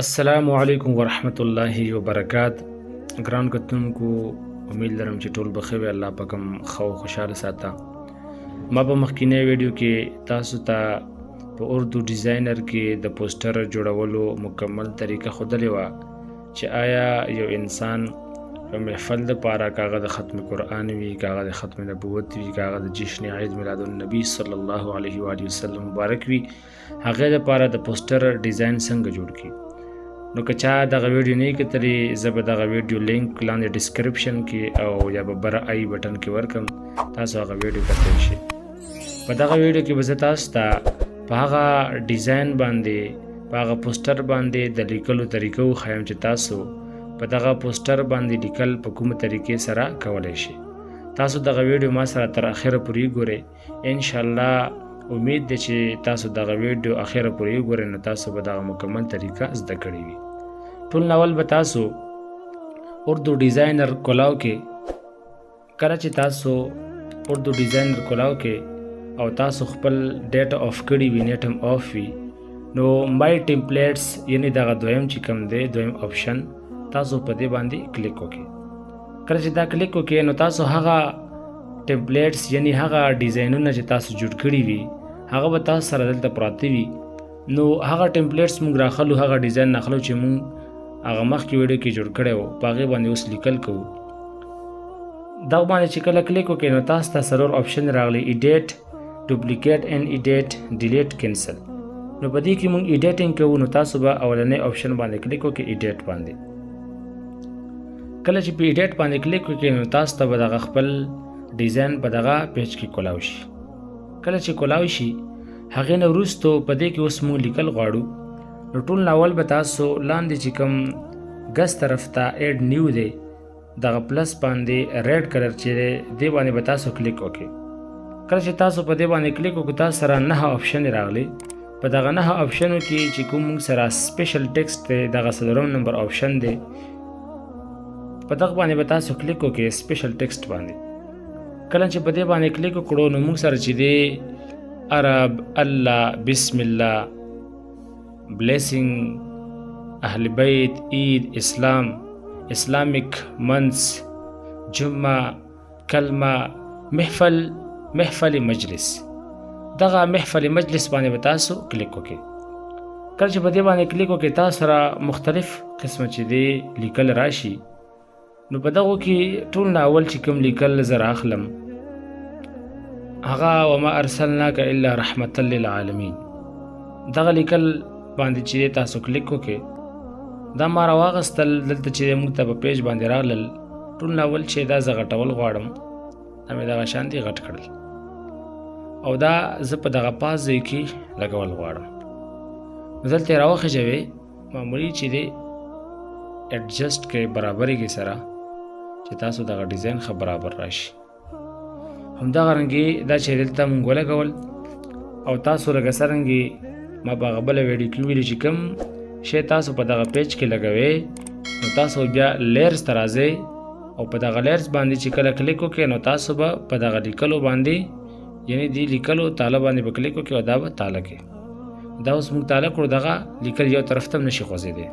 السلام علیکم ورحمت الله وبرکات. ګران کتونکو، امید لرم چې ټول بخیر وي. الله پاک هم خو خوشاله ساته. ما په مخکینی ویډیو کې تاسو ته په اردو ډیزاینر کې د پوسټر جوړولو مکمل طریقه ښودلې وه چې آیا یو انسان په محفل دپاره که هغه د ختم قرآن وي، که هغه د ختم نبوت وي، که هغه د جشن عید میلاد النبي صلی الله علیه و آله وسلم مبارک وي، هغې دپاره د پوسټر ډیزاین څنګه جوړ کړي. نو که چا دغه ویډیو نه کتلی، زه به دغه ویډیو لینک لاندې ډسکرپشن کې او یا به بره آی بټن کې ورکم، تاسو هغه ویډیو کتلی شئ. په دغه ویډیو کې به زه تاسو ته په هغه ډیزاین باندې، په هغه پوسټر باندې د لیکلو طریقه وښیم چې تاسو په دغه پوسټر باندې لیکل په کومه طریقې سره کولی شئ. تاسو دغه ویډیو ما سره تر اخره پورې وګورئ. انشاءالله امید دی چې تاسو دغه ویډیو اخره پورې وګورئ، نو تاسو به دغه مکمل طریقه زده کړې وي. ټول ناول به تاسو اردو ډیزاینر کولاو کې، کله چې تاسو اردو ډیزاینر کولاو کې او تاسو خپل ډیټا آف کړي وي، نیټ هم آف وي، نو مای ټیمپلیټس یعنی دغه دویم چې کوم دی، دویم آپشن، تاسو په دې باندې کلیک وکړئ. کله چې دا کلیک وکړئ نو تاسو هغه ټیمپلیټس یعنی هغه ډیزاینونه چې تاسو جوړ کړي وي هغه به تاسو سره دلته پراته وي. نو هغه ټیمپلیټس موږ راخلو، هغه ډیزاین ناخلو چې موږ هغه مخکې ویډیو کې جوړ کړی و، په هغې باندې اوس لیکل کوو. دغه باندې چې کله کلیک وکړئ نو تاسو ته څلور آپشن راغلی: ایډیټ، ډوپلیکیټ اینډ ایډیټ، ډیلیټ، کینسل. نو په دې کې موږ ایډیټینګ کوو، نو تاسو به اولنی آپشن باندې کلیک وکړئ، ایډیټ باندې. کله چې په ایډیټ باندې کلیک وکړئ نو تاسو ته به دغه خپل ډیزاین په دغه پیج کې کولاو شي. کله چې کولاو شي هغې نه وروستو په دې کې اوس موږ لیکل غواړو، نو ټول ناول به تاسو لاندې چې کوم ګس طرف ته ایډ نیو دی، دغه پلس باندې ریډ کلر چې دی دې باندې به تاسو کلیک وکړئ. کله چې تاسو په دې باندې کلیک وکړو تاسو سره 9 آپشن راغلی. په دغه 9 آپشنو کې چې کوم موږ سره سپیشل ټیکسټ دی، دغه 4 نمبر آپشن دی، په دغه باندې به تاسو کلیک وکړئ، سپیشل ټیکسټ باندې. کله چې په دې باندې کلیک وکړو نو موږ سره چې دی عرب، الله، بسم الله، blessing، اهل بیت، عید، اسلام، اسلامک منث، جمعه، کلمه، محفل مجلس، دغه محفل مجلس باندې به تاسو کلیک وکړئ. کله چې په دې باندې کلیک وکړئ تاسو سره مختلف قسمه چې دی لیکل راشي. نو په دغو کې ټول ناول چې کوم لیکل زه راخلم هغه وما ارسلناک الا رحمتا للعالمین، دغه لیکل باندې چې تاسو کلیک وکړئ دا ما راواغستل. دلته چې موږ ته په پیج باندې راغلل ټول ناول چې دا زه غټول غواړم، دا مې دغه شانتي غټ کړل او دا زه په دغه پاس ځای کې لګول غواړم. نو دلته یې راوخیژوئ، معمولي چې دی ایډجسټ کړئ برابرۍ کې سره چې تاسو دغه ډیزاین ښه برابر راشي. همدغه رنګې دا چې دلته مونږ ولګول او تاسو لکه څرنګې ما په هغه بله ویډیو کې ویلي چې کوم شی تاسو په دغه پیج کې لګوئ نو تاسو بیا لیرز ته راځئ او په دغه لیرز باندې چې کله کلیک وکړئ نو تاسو به په دغه لیکلو باندې، یعنی دې لیکلو تاله باندې به کلیک وکړئ او دا به تاله کې. دا اوس موږ تاله کړو، دغه لیکل یو طرف ته هم نشي خوځېدی.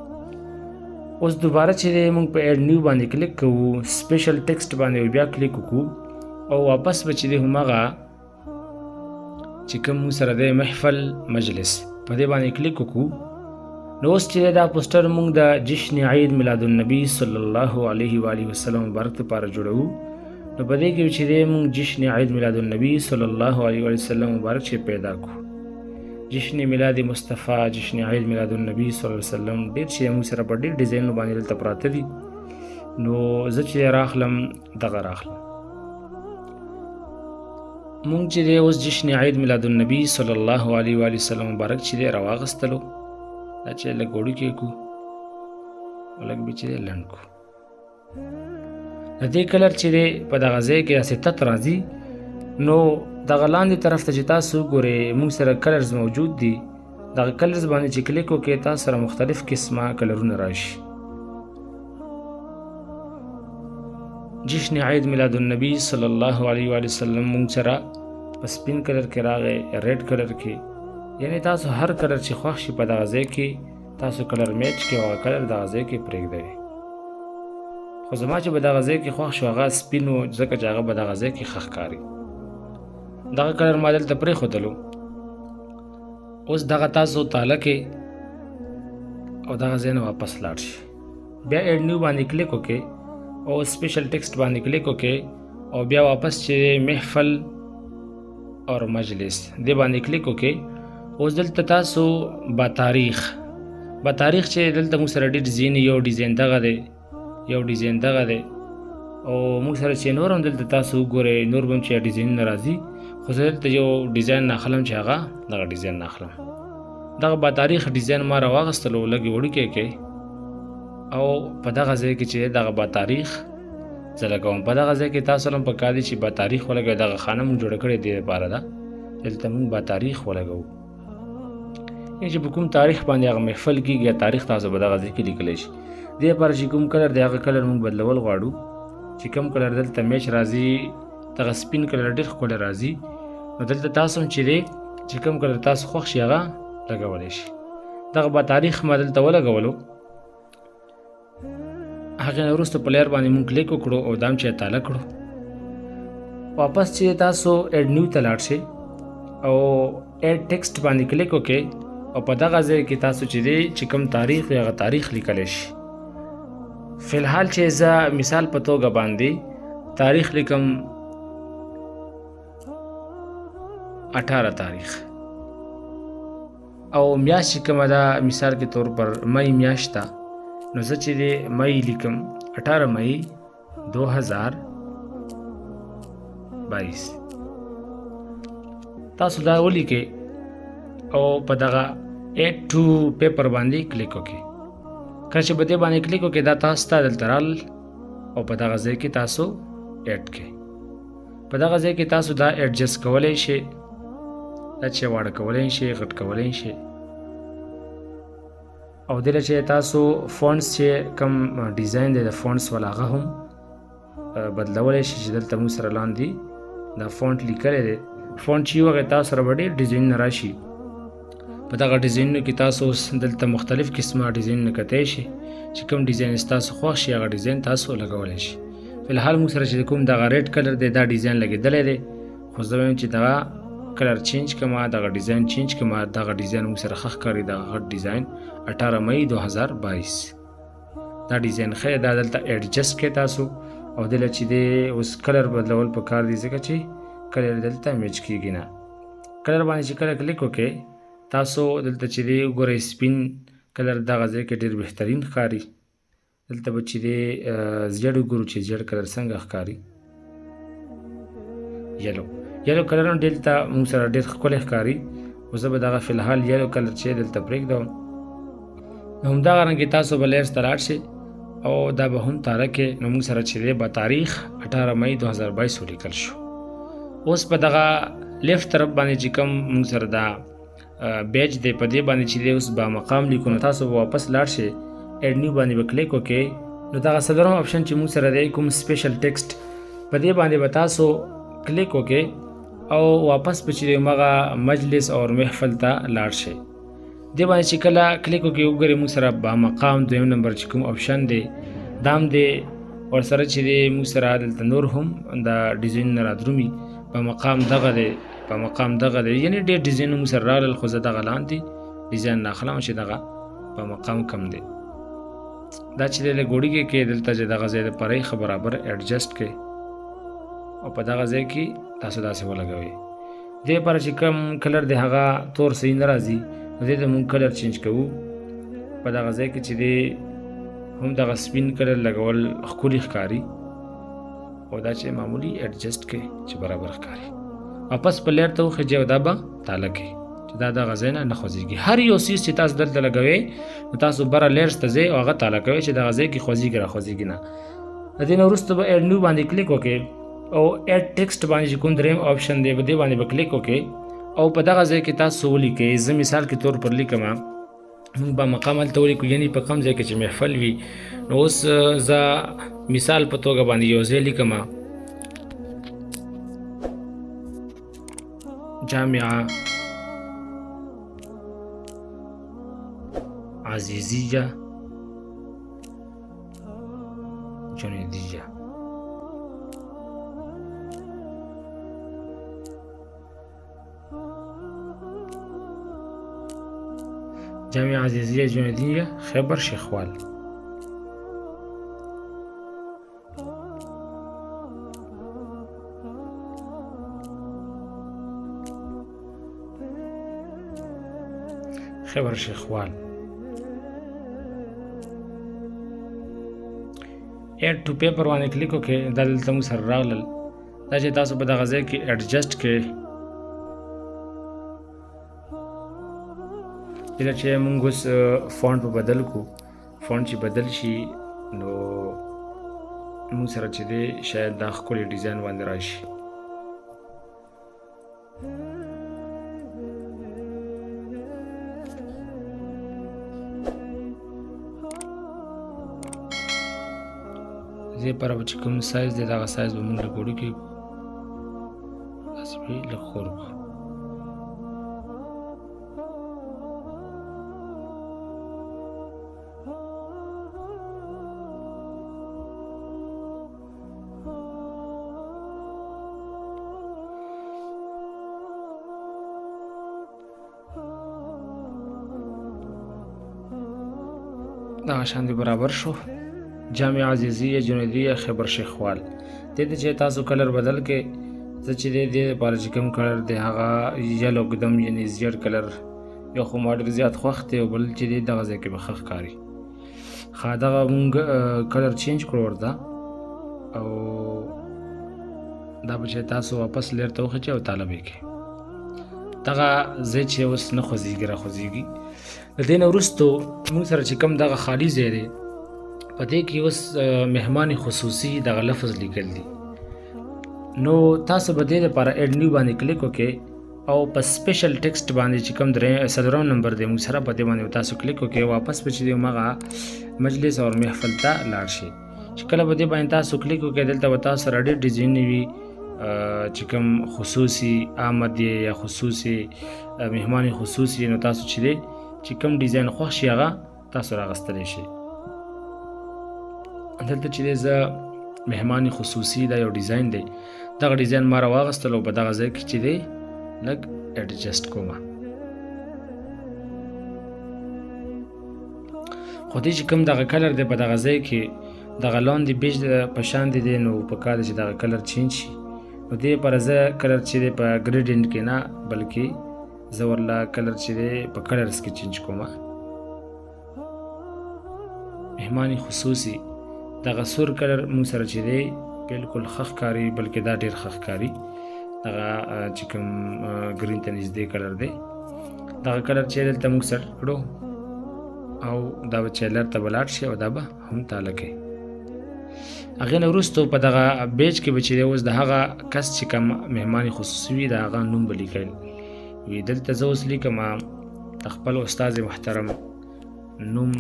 اوس دوباره چې دی موږ په ایډ نیو باندې کلیک کوو، سپیشل ټیکسټ باندې بیا کلیک وکړو او واپس به چې دی همغه چې کوم موږ سره دی محفل مجلس په دې باندې کلیک وکړو. نو اوس چې دا پوسټر موږ د جشن عید میلاد النبي صلی الله علیه و آله وسلم مبارک لپاره جوړوو. نو په دې کې چې دی موږ جشن عید میلاد النبي صلی الله علیه و آله وسلم مبارک چې پیدا کړو، جشن میلاد مصطفی، جشن عید میلاد النبي صلی الله علیه وسلم، ډېر چې موږ سره په ډېر ډیزاینونو باندې دلته پراته دي. نو زه چې راخلم دغه راخلم. مونږ چې دی اوس جشن عید میلاد النبي صلی الله علیه و آله وسلم مبارک چې دی راواغستلو، دا چې لږ وړوکی کړو او لږ به چې دی لنډ کړو. د دې کلر چې دی په دغه ځای کې داسې تت راځي، نو دغه لاندې طرف ته چې تاسو وګورئ موږ سره کلرز موجود دي. دغه کلرز باندې چې کلیک وکړئ تاسو سره مختلف قسمه کلرونه راشي. جشن عید میلاد النبي صلی الله علیه و آله وسلم موږ سره په سپین کلر کې راغی، ریډ کلر کې، یعنی تاسو هر کلر چې خوښ شي په دغه ځای کې تاسو کلر میچ کې او کلر دغه ځای کې پرېږدئ. خو زما چې به دغه ځای کې خوښ شو هغه سپین و، ځکه چې هغه به دغه ځای کې ښه ښکاري. دغه کلر ما دلته پرېښودلو. اوس دغه تاسو تاله کې او دغه ځای نه واپس لاړ شي. بیا ایډ نیو باندې کلیک وکړئ او سپیشل ټیکسټ باندې کلیک وکړئ او بیا واپس چې محفل اور مجلس دې باندې کلیک وکړئ. اوس دلته تاسو با تاریخ چې دلته موږ سره ډېر ډیزاین یو ډیزاین دغه دی او موږ سره چې نور هم دلته تاسو وګورئ نور به هم چې ډیزاینونه راځي، خو زه دلته یو ډیزاین نه اخلم چې هغه دغه ډیزاین نه اخلم. دغه با تاریخ ډیزاین ما راواغستلو لږې وړوکی کې او په دغه ځای کې چې دغه با تاریخ زه لګوم. په دغه ځای کې تاسو هم پکار دي چې با تاریخ ولګوئ. دغه خانه موږ جوړه کړې دې لپاره ده، دلته موږ با تاریخ ولګوو. یعنې چې په کوم تاریخ باندې هغه محفل کېږي یا تاریخ تاسو به دغه ځای کې لیکلی شي. دې لپاره چې کوم کلر دی هغه کلر موږ بدلول غواړو. چې کوم کلر دلته میچ راځي دغه سپین کلر ډېر ښکلی راځي، نو دلته تاسو هم چې دی چې کوم کلر تاسو خوښ شي هغه لګولی شي. دغه با تاریخ ما دلته ولګولو. هغې نه وروسته په لیر باندې موږ کلیک وکړو او دا هم چې تاله کړو. واپس چې تاسو ایډ نیو ته لاړ شئ او ایډ ټیکسټ باندې کلیک وکړئ او په دغه ځای کې تاسو چې دی چې کوم تاریخ وي هغه تاریخ لیکلی شي. فی الحال چې زه مثال په توګه باندې تاریخ لیکم 18 تاریخ او میاشت چې کومه ده مثال کې طور پر مئی میاشت ده، نو زه چې دی مئی لیکم 18 مئی 2022. تاسو دا ولیکئ او په دغه ایډ ټو پیپر باندې کلیک وکړئ. کله چې په دې باندې کلیک وکړئ دا تاسو ته دلته رال او په دغه ځای کې تاسو ایډ کړئ. په دغه ځای کې تاسو دا ایډجسټ کولی شئ، دا چې واړه کولی شئ، غټ کولی شئ او دله چې تاسو فونټس چې کوم ډیزاین دی د فونټس والا هغه هم بدلولی شئ. چې دلته موږ سره لاندې دا فونټ لیکلی دی، فونټ چې یو هغې تاسو سره به ډېر ډیزاینونه راشي. په دغه ډیزاینونو کې تاسو اوس دلته مختلف قسمه ډیزاینونه کتی شي. چې کوم ډیزاین ستاسو خوښ شي هغه ډیزاین تاسو لګولی شي. فی الحال موږ سره چې کوم دغه ریډ کلر دی دا ډیزاین لګېدلی دی، خو زه وایم چې دغه کلر چینج کړم، دغه ډیزاین چینج کړم. دغه ډیزاین موږ سره ښه ښکاري، دغه غټ ډیزاین 18 مئی 2022 دا ډیزاین ښه دا دلته ایډجسټ کړئ تاسو او دله چې دی اوس کلر بدلول پکار دي ځکه چې کلر دلته میچ کېږي نه. کلر باندې چې کله کلیک وکړئ تاسو دلته چې دی وګورئ سپین کلر دغه ځای کې ډېر بهترین ښکاري. دلته به چې دی زیړ وګورو چې زیړ کلر څنګه ښکاري. یلو کلر هم دلته موږ سره ډېر ښکلی ښکاري، خو زه به دغه فی الحال یلو کلر چې دلته پرېږدم. نو همدغه رنګې تاسو به لیرز ته لاړ شئ او دا به هم تاره کې. نو موږ سره چې دی به تاریخ 18 مئی 2022 ولیکل شو. اوس په دغه لیفت طرف باندې چې کوم موږ سره دا بیج دی په دې باندې چې دی اوس با مقام لیکو، نو تاسو به واپس لاړ شئ ایډ نیو باندې به کلیک وکړئ. نو دغه څلورم اپشن چې موږ سره دی کوم سپیشل ټیکسټ په دې باندې به تاسو کلیک وکړئ او واپس به چې دی همغه مجلس او محفل ته لاړ شئ. دې باندې چې کله کلیک وکړئ وګورئ موږ سره با مقام دویم نمبر چې کوم اپشن دی دا هم دی ورسره چې دی موږ سره دلته نور هم د ډیزاینونه رادرومي. په مقام دغه دی یعنې ډېر ډیزاینونه موږ سره راغلل، خو زه دغه لاندې ډیزاین نه اخلم چې دغه په مقام کم دی. دا چې دی لږ وړوکی کې دلته چې دغه ځای دپاره یې ښه برابر ایډجسټ کړئ او په دغه ځای کې تاسو داسې ولګوئ. دې لپاره چې کوم کلر دی هغه تور صحیح نه راځي، نو دې ته موږ کلر چینج کوو. په دغه ځای کې چې دی هم دغه سپین کلر لګول ښکلي ښکاري او دا چې معمولی ایډجسټ کړئ چې برابر ښکاري. واپس په لیر ته وخیجئ او دا به تاله کړئ چې دا دغه ځای نه خوځېږي. هر یو څیز چې تاسو دلته لګوئ نو تاسو بره لیرز ته ځئ او هغه تاله کوئ چې دغه ځای کې خوځېږي راخوځېږي نه. د دې نه وروسته به ایډ نیو باندې کلیک وکړئ او ایډ ټیکسټ باندې چې کوم دریم آپشن دی په دې باندې به کلیک وکړئ او په دغه ځای کې تاسو ولیکئ. زه مثال کې طور پر لیکم موږ به مقام هلته ولیکو، یعنې په کوم ځای کې چې محفل وي. نو اوس زه مثال په توګه باندې یو ځای لیکم جامعه عزیزیه جنیدیه. جامعه عزیزیه جنیدیه خیبر شیخوال. خیبر شیخوال. ایډ ټو پیپر باندې کلیک وکړئ. دا دلته موږ سره راغلل. دا چې تاسو په دغه ځای کې اډجسټ کړئ. کله چې موږ اوس فونټ په بدل کو، فونټ چې بدل شي نو موږ سره چې دی شاید دا ښکلی ډیزاین باندې راشي. دې لپاره به چې کوم سایز دی دغه سایز به موږ لږ وړوکی داسې به لږ خور کړو. دغه شان دی برابر شو. جامعه عزیزیه جنیدیه خیبر شیخوال. دې ته چې تاسو کلر بدل کې زه چې دی دې لپاره چې کوم کلر دی هغه یلو ګدم یعنې زیړ کلر یو خو ما ډېر زیات خوښ دی او بل چې دی دغه ځای کې به ښه ښکاري. ښه دغه مونږ کلر چینج کړو ورته او دا به چې تاسو واپس لیر ته وخېچئ او طالب یې کړئ. دغه ځای چې اوس نه خوځېږي راخوځېږي. د دې نه وروستو مونږ سره چې کوم دغه خالي ځای دی په دې کې اوس مهمان خصوصي دغه لفظ لیکل دي. نو تاسو به دې لپاره ایډ نیو باندې کلیک وکړئ او په سپیشل ټیکسټ باندې چې کوم څلورم نمبر دی موږ سره په دې باندې تاسو کلیک وکړئ. واپس به چې دی هماغه مجلس او محفل ته لاړ شئ. چې کله به دې باندې تاسو کلیک وکړئ دلته به تاسو سره ډېر ډیزاینونه وي چې کوم خصوصي آمد یا خصوصي مهمان خصوصي نو تاسو چې دی چې کوم ډیزاین خوښ شي هغه تاسو راغستلی شئ. دلته چې دی زه مهمان خصوصي دا یو ډیزاین دی. دغه ډیزاین ما راواغستل او په دغه ځای کې چې دی لږ اډجسټ کومه. خو دې چې کوم دغه کلر دی په دغه ځای کې دغه لاندې بیج په شان دی نو په کار دی چې دغه کلر چینج شي. نو دې لپاره زه کلر چې دی په ګریډینټ کې نه بلکې زه ورله کلر چې دی په کلرز کې چینج کومه. مهمان خصوصي دغه سور کلر موږ سره چې دی بالکل ښه ښکاري بلکې دا ډېر ښه ښکاري. دغه چې کوم ګرین ته نږدې کلر دی دغه کلر چې دلته موږ سر کړو او دا به چې لر ته به لاړ شي او دا به هم تاله کوي. هغې نه وروستو په دغه بیج کې به چې دی اوس د هغه کس چې کوم مهمان خصوصي وي د هغه نوم به لیکل وي. دلته زه اوس لیکم د خپل استاد محترم نوم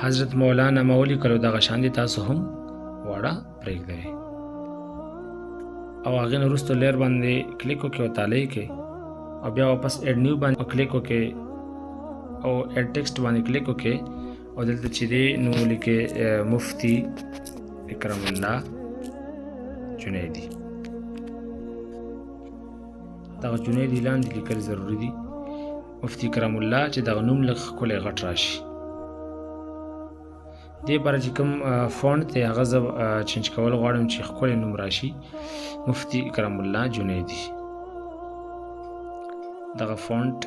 حضرت مولانا ما ولیکلو دغه شان دي تاسو هم واړه پرېږدئ او هغې نه وروستو لیر باندې کلیک وکړئ او تاله یې کړئ او بیا واپس ایډ نیو باندې کلیک وکړئ او ایډ ټیکسټ باندې کلیک وکړئ او دلته چې دی نو ولیکئ مفتي اکرم الله جنیدي. دغه جنیدي لاندې لیکل ضروري دي. مفتي کرم الله چې دغه نوم لږ ښکلی غټ راشي. دې لپاره چې کوم فونټ دی هغه زه چینج کول غواړم چې ښکلی نوم راشي مفتي کرم الله جنیدي. دغه فونټ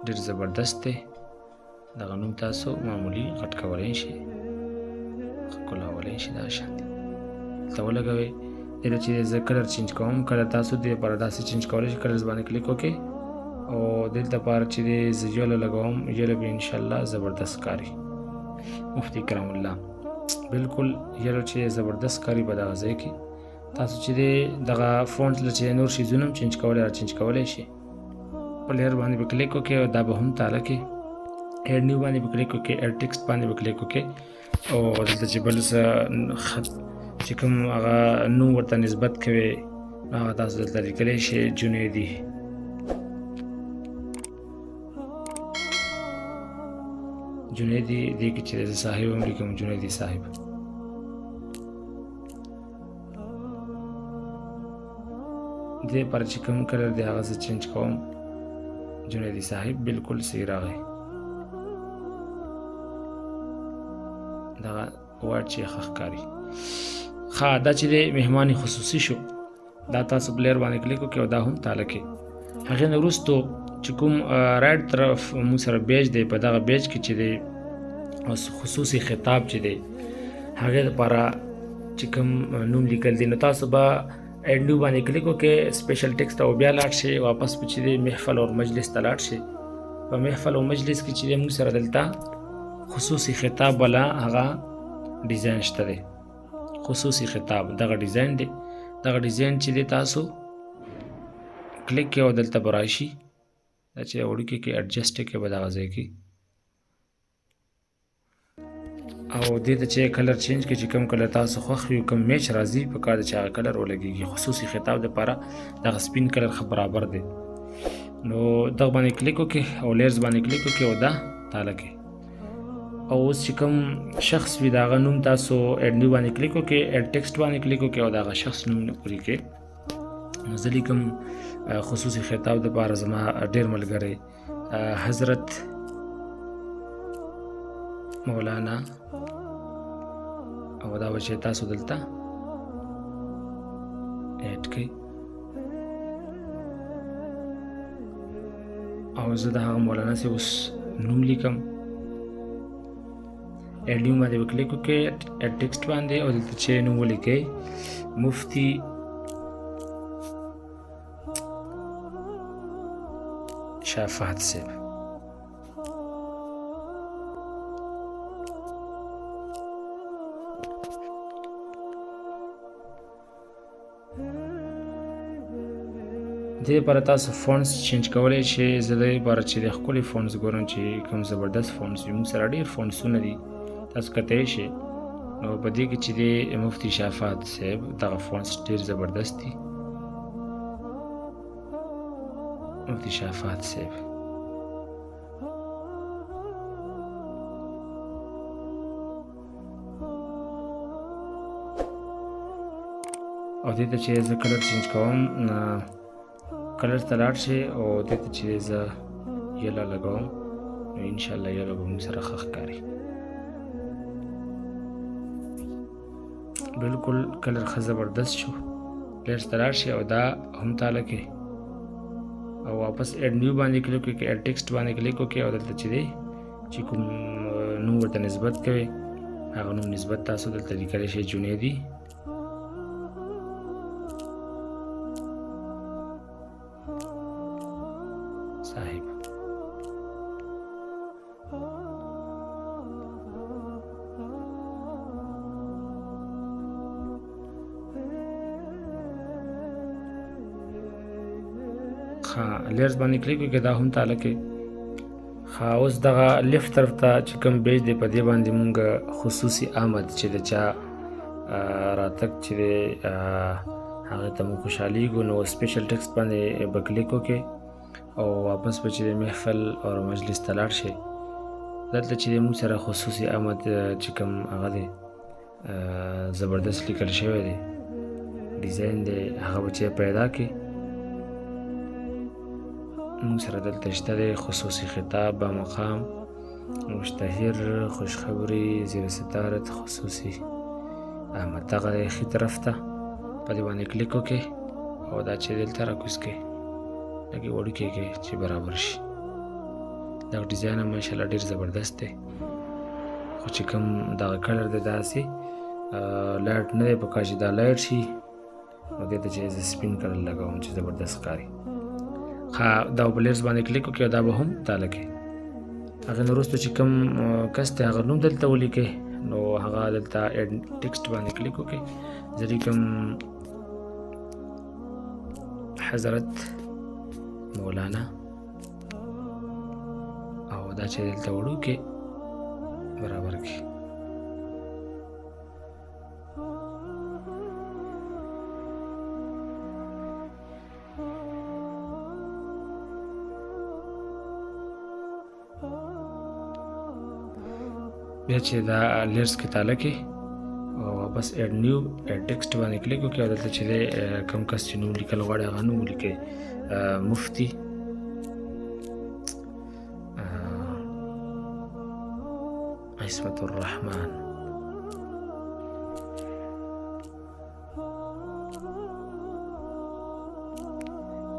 ډېر زبردست دی. دغه نوم تاسو معمولي غټ کولی شئ ښکلولی شئ دغه شان دی دلته ولګوئ. دلته چې زه کلر چینج کوم کلر تاسو دې لپاره داسې چینج کولی شئ. کلرز باندې کلیک وکړئ او دلته لپاره چې دی زه یلو لګوم یلو به انشاءالله زبردست ښکاري. مفتي کرم الله بالکل یلو چې زبردست ښکاري په دغه ځای کې. تاسو چې دی دغه فونټ له چې نور شیزونه هم چینج کولی را چینج کولی شئ. په لیر باندې به کلیک وکړئ او دا به هم تاله کړئ. ایډ نیو باندې به کلیک وکړئ. ایډ ټیکسټ باندې به کلیک وکړئ او دلته چې بل څه خط چې کوم هغه نوم ورته نسبت کوئ هغه تاسو دلته لیکلی شئ جنیدي. جنیدي دې کې چې زه صاحب هم لیکم جنیدي صاحب. دې پر چې کوم کلر دی هغه زه چینج کوم. جنیدي صاحب بالکل صحیح راغی. دغه ورډ چې ښه ښکاري. ښه دا چې دی مهمان خصوصي شو. دا تاسو بلیر باندې کلیک وکړئ او دا هم تاله کړئ. هغې نه وروستو چې کوم رایټ طرف موږ سره بیج دی په دغه بیج کې چې دی خصوصي خطاب چې دی هغې دپاره چې کوم نوم لیکل دی نو تاسو به اډ نیو باندې کلیک وکړئ سپیشل ټیکسټ او بیا لاړ شئ واپس به چې دی محفل او مجلس ته لاړ شئ. په محفل او مجلس کې چې دی موږ سره دلته خصوصي خطاب والا هغه ډیزاین شته دی. خصوصي خطاب دغه ډیزاین دی. دغه ډیزاین چې دی تاسو کلیک کې او دلته به راشي. دا چې وړوکي کې اډجسټ کې به دغه ځای کې او دې ته چې کلر چینج کې چې کوم کلر تاسو خوښ وي کوم میچ راځي په کار چې هغه کلر ولګېږي. خصوصي خطاب دپاره دغه سپین کلر ښه برابر دی. نو دغه باندې کلیک وکړئ او لیرز باندې کلیک وکړئ او دا تاله کړئ. او اوس چې کوم شخص وي د هغه نوم تاسو اډ نیو باندې کلیک وکړئ اډ ټیکسټ باندې کلیک وکړئ او د هغه شخص نوم ولیکئ. نو زه لیکم خصوصي خطاب دپاره زما ډېر ملګری حضرت مولانا او دا به چې تاسو دلته اډ کړئ او زه د هغه مولانا صاحب اوس نوم لیکم. اډ نیو باندې به کلیک وکړئ اډ ټیکسټ باندې او دلته چې نوم ولیکئ مفتي شاه فهد صاحب. دې لپاره تاسو فونټس چینج کولی شئ. زه دې لپاره چې د ښکلي فونټس ګورم چې کوم زبردست فونټس وي. موږ سره ډېر فونټسونه دي تاسو کتلی شئ. نو په دې کې چې دی مفتي شاه فهد صاحب دغه فونټس ډېر زبردست دي. مفتي شاه فهد صاحب او دې ته چې زه کلر چینج کوم کلر ته لاړ شئ او دې ته چې زه یلو لګوم نو انشاءالله یلو به موږ سره ښه ښکاري. بالکل کلر ښه زبردست شو. لیرز ته لاړ شئ او دا هم تاله کړئ او واپس اډ نیو باندې کلیک وکړئ اډ ټیکسټ باندې کلیک وکړئ او دلته چې دی چې کوم نوم ورته نسبت کوئ هغه نوم نسبت تاسو دلته لیکلی شئ جنیدي. صاحب لیرز باندې کلیک وکړئ دا هم تاله کړئ. اوس دغه لیفت طرف ته چې کوم بیج دی په دې باندې مونږ خصوصي آمد چې د چا راتګ چې دی هغې ته مونږ خوشحالیږو نو سپیشل ټیکسټ باندې به کلیک وکړئ او واپس به چې د محفل او مجلس ته لاړ شئ. دلته چې دی مونږ سره خصوصي آمد چې کوم هغه دی زبردست لیکل شوی دی ډیزاین دی هغه به چې پیدا کړئ. مونږ سره دلته شته دی خصوصي خطاب با مقام مشتهر خوشخبری زیر ستارت خصوصي آمد دغه دی ښي طرف ته په دې باندې کلیک وکړئ او دا چې دلته راکوز کړئ لږې وړوکی کړئ چې برابر شي. دغه ډیزاین هم ماشاءالله ډېر زبردست دی خو چې کوم دغه کلر دی داسې لایټ نه دی پکار چې دا لایټ شي نو دې ته چې زه سپین کلر لګوم چې زبردست ښکاري. دا په لیرز باندې کلیک وکړئ او دا به هم تاله کړئ. هغې نه وروسته چې کوم کس دی هغه نوم دلته ولیکئ نو هغه دلته اډ ټیکسټ باندې کلیک وکړئ. زه لیکم حضرت مولانا او دا چې دلته وړوکی برابر کړئ. بیا چې دا لیرز کې تاله کې او بس اډ نیو اډ ټیکسټ باندې کلیک وکړئ او دلته چې دی کوم کس چې نوم لیکل غواړي هغه نوم ولیکئ مفتي عصمت الرحمن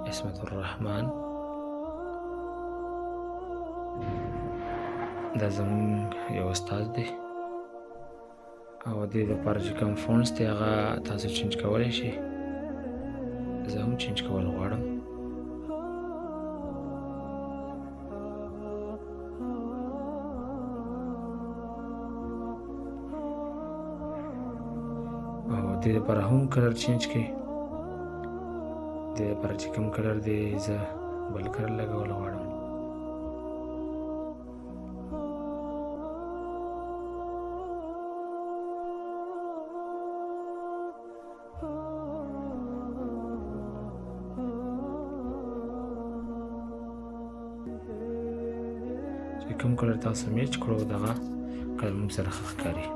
عصمت الرحمن دا زمون یو استاد دی او دې لپاره چې کوم فونټس دی هغه تاسو چینج کولی شئ زه هم چینج کول غواړم او دې لپاره هم کلر چینج کړئ دې لپاره چې کوم کلر دی زه بل کلر لګول غواړم چې کوم کلر تاسو میچ کړو دغه کلر موږ سره ښه ښکاري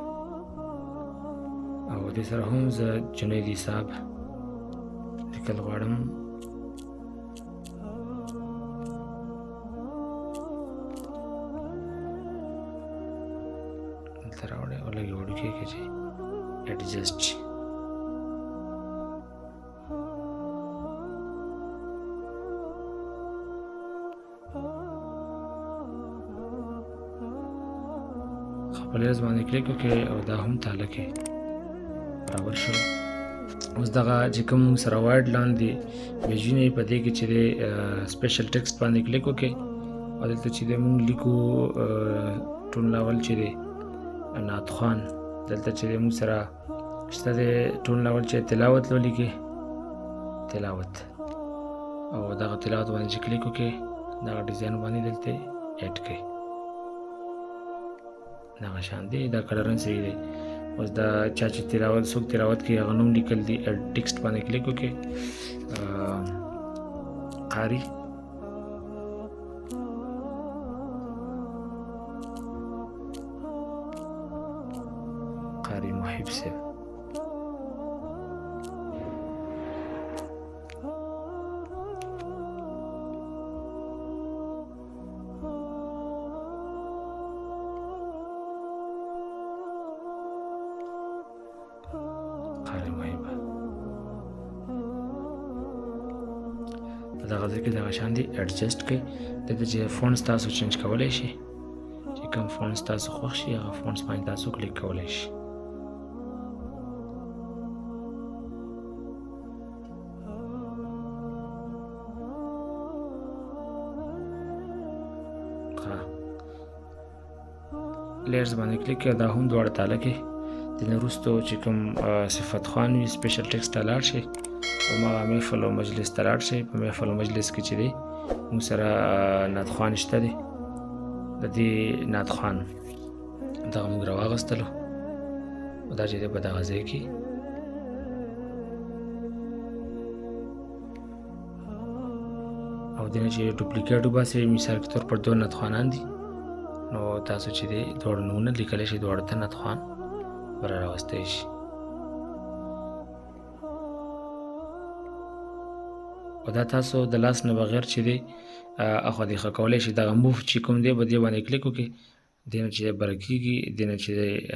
او دې سره هم زه جنیدي صاحب لیکل غواړم دلته راوړئ او لږ وړوکی کړئ چې ایډجسټ شي په لیرز باندې کلیک وکړئ او دا هم تاله کړئ برابر شو اوس دغه چې کوم سره وایډ لاندې پیجونه په دې کې چې دی سپیشل ټیکسټ باندې کلیک وکړئ او دلته چې دی موږ لیکو ټون لاول چې دی نعت خوان دلته چې دی موږ سره شته دی ټون لاول چې تلاوت ولیکئ تلاوت او دغه تلاوت باندې چې کلیک وکړئ دغه ډیزاین باندې دلته اډ کړئ دغه شان دی دا کلرن صحیح دی اوس دا چا چې تلاوت څوک تلاوت کوي هغه نوم لیکل دي ټیکسټ باندې کلیک وکړئ قاری قاری محب صاحب دغه ځای کې دغه شان دي ایډجسټ کړئ دلته چې فونټس تاسو چینج کولی شئ چې کوم فونټس تاسو خوښ شي هغه فونټس باندې تاسو کلیک کولی شئ لیرز باندې کلیک کړئ دا هم دواړه تاله کړئ د نه وروستو چې کوم صفت خوان وي سپیشل ټیکسټ ته لاړ شئ او مغه محفل او مجلس ته لاړ شئ په محفل او مجلس کې چې دی موږ سره نعت خوان شته دی د دې نعت خوان دغه موږ راواغستلو او دا چې دی په دغه ځای کې او دینه چې ډوپلیکیټ وباسئ مثال کے طور پر دو نعت خوانان دي نو تاسو چې دی دواړه نومونه لیکلی شئ دواړه ته نعت خوان بر راوستی شي او دا تاسو د لاس نه بغیر چې دی اخوا دیخوا کولی شئ دغه موف چې کوم دی په دې باندې کلیک وکړئ دې نه چې بره کېږي دې نه چې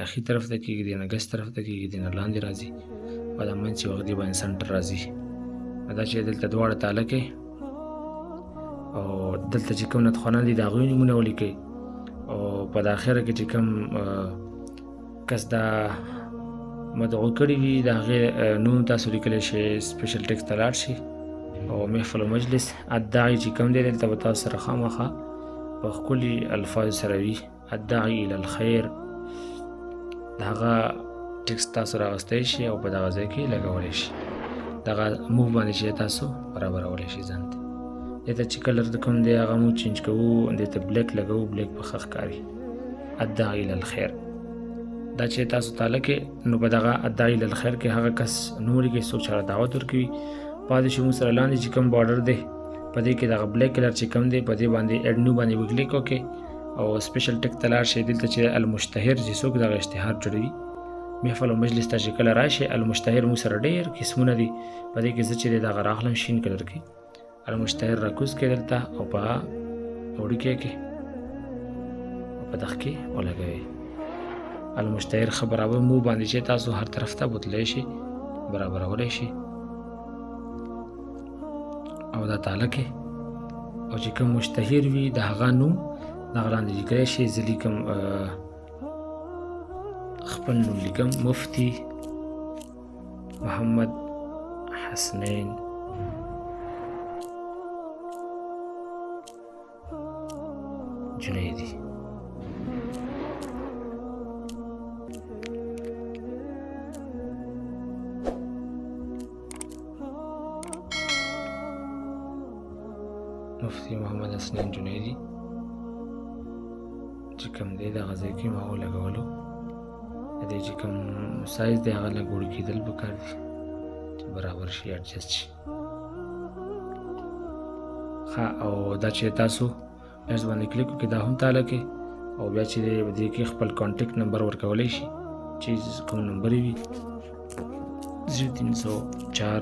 اخي طرف ته کېږي دې نه ګس طرف ته کېږي دې نه لاندې راځي او دا منځ چې وخت دې باندې سنټر راځي دا چې دلته دواړه تاله کړئ او دلته چې کوم نعت خوانان دي د هغوی نومونه ولیکئ او په داخله کې چې کوم کس دا مدعو کړي وي د هغې نوم تاسو لیکلی شئ سپیشل ټیکسټ ته لاړ شئ او محفل و مجلس الداعي چې کوم دی دلته به تاسو سره خامخا په ښکلي الفاظو سره وي الداعي الى الخیر د هغه ټیکسټ تاسو راوستی شئ او په دغه ځای کې لګولی شئ دغه موف باندې چې تاسو برابرولی شئ ځان ته دلته چې کلر د کوم دی هغه مو چینج کوو دلته بلیک لګوو بلیک په ښه ښکاري الداعي الى الخیر دا چې تاسو تاله کې نو په دغه الداعي الى الخیر کې هغه کس نوم لیکئ څوک چې هغه دعوت ورکوي پاتې شو موږ سره لاندې چې کوم بارډر دی په دې کې دغه بلیک کلر چې کوم دی په دې باندې اډ نیو باندې وکلیک وکړئ او سپیشل ټیک ته لاړ شئ. دلته چې المشتهر چې څوک دغه اشتهار جوړوي محفل او مجلس ته چې کله راشي، المشتهر موږ سره ډېر قسمونه دي. په دې کې زه چې دی دغه راغلم شین کلر کې المشتهر راکوز کړئ دلته او په وړوکې کې او په دغه کې ولګوئ. المشتهر ښه برابر مو باندې چې تاسو هر طرف ته بوتلی شي، برابرولی شي. او دا تاله کې او چې کوم مشتهر وي د هغه نوم دغه لاندې لیکلی شي. زه لیکم خپل نوم لیکم، مفتي محمد حسنین جنیدی. مفتي محمد حسنین جنیدی چې کوم دی دغه ځای کې ما ولګولو. د دې چې کوم سایز دی هغه لږ وړو کېدل پکار دي چې برابر شي، اډجسټ شي. ښه، او دا چې تاسو لږ باندې کلیک وکړئ دا هم تاله کې، او بیا چې دی په دې کې خپل کانټیکټ نمبر ورکولی شي چې کوم نمبر وي 0304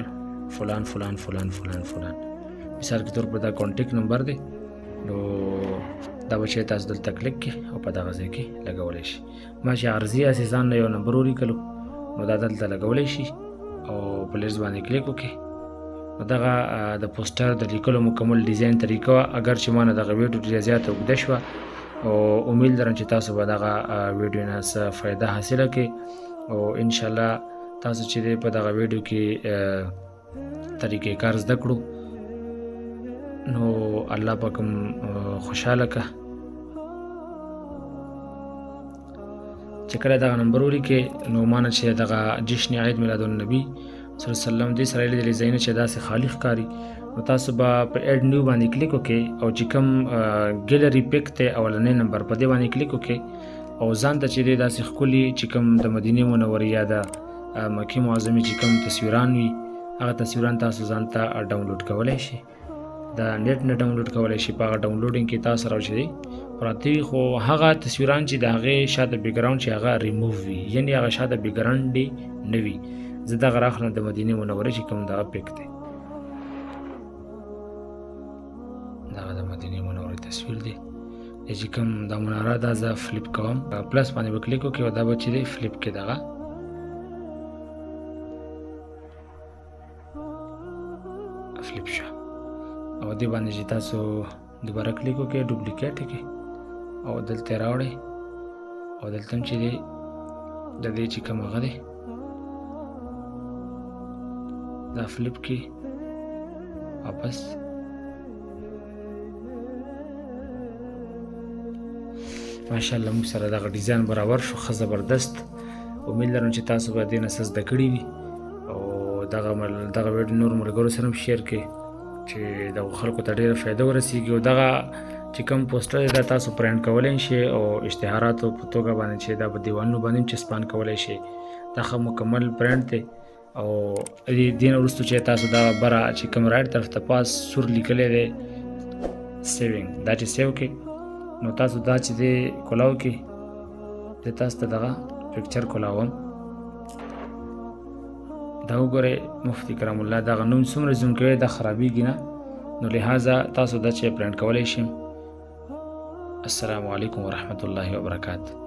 فلان فلان فلان فلان فلان. مثال کے طور پر دا کانټیکټ نمبر دی، نو دا به چې تاسو دلته کلیک کړئ او په دغه ځای کې لګولی شي. ما چې عرضي اسې ځان نه یو نمبر ولیکلو نو دا دلته لګولی شي او په لیست باندې کلیک وکړئ. نو دغه د پوسټر د لیکلو مکمل ډیزاین طریقه وه. اگر چې ما نه دغه ویډیو ډېره زیاته اوږده شوه، او امید لرم چې تاسو به دغه ویډیو نه څه فایده حاصله کړئ، او انشاءالله تاسو چې دی په دغه ویډیو کې طریقې کار زده کړو نو الله پاک هم خوشحاله که. چې کله دغه نمبر ولیکئ نو مانه چې دغه جشن عید میلاد النبي صلی الله علیه وسلم دې سره لیدلې ځایونه چې داسې خالي ښکاري، نو تاسو به په ایډ نیو باندې کلیک وکړئ او چې کوم ګیلري پیک دی اولنی نمبر په دې باندې کلیک وکړئ او ځان ته چې دی داسې ښکلي چې کوم د مدینې منورې یا د مکې معظمې چې کوم تصویران وي هغه تصویران تاسو ځان ته ډاونلوډ کولی شئ. د نیټ نه ډاونلوډ کولی شي. په هغه ډاونلوډینګ کې تاسو سره چې دی پراته وي، خو هغه تصویران چې د هغې شاته بیکګراونډ چې هغه ریموو وي، یعنې هغه شاته بیکګراونډ یې نه وي. زه دغه راخلم د مدینې منورې چې کوم دغه پیک دی، دغه د مدینې منورې تصویر دی چې کوم دا مناره دا زه فلپ کوم. پلس باندې به کلیک وکړئ او دا به چې دی فلپ کې دغه فلپ شه، او دې باندې چې تاسو دوباره کلیک وکړئ ډوپلیکیټ کې او دلته راوړئ، او دلته هم چې دی د دې چې کوم هغه دی دا فلپ کې واپس ماشاءالله موږ سره دغه ډیزاین برابر شو، ښه زبردست. امید لرم چې تاسو به دې نه څه زده کړي وي، او دغه ویډیو نور ملګرو سره هم شیر کړئ چې دغه خلکو ته ډېره فایده ورسیږي. او دغه چې کوم پوسټر دی دا تاسو پرنټ کولی شئ او اشتهاراتو په توګه باندې چې دا په دیوالونو باندې هم چسپان کولی شئ. دا ښه مکمل پرنټ دی. او دې نه وروسته چې تاسو دا بره چې کوم رایټ طرف ته پاس سور لیکلی دی سیوینګ، دا چې سیو کړئ نو تاسو دا چې دی کولاو کړئ، زه تاسو ته دغه پکچر کولاوم. دا وګورئ مفتي کرام الله دغه نوم څومره زوم کوئ دا خرابېږي نه، نو لہذا تاسو دا چې پرنټ کولی شئ. السلام علیکم ورحمة الله وبرکاته.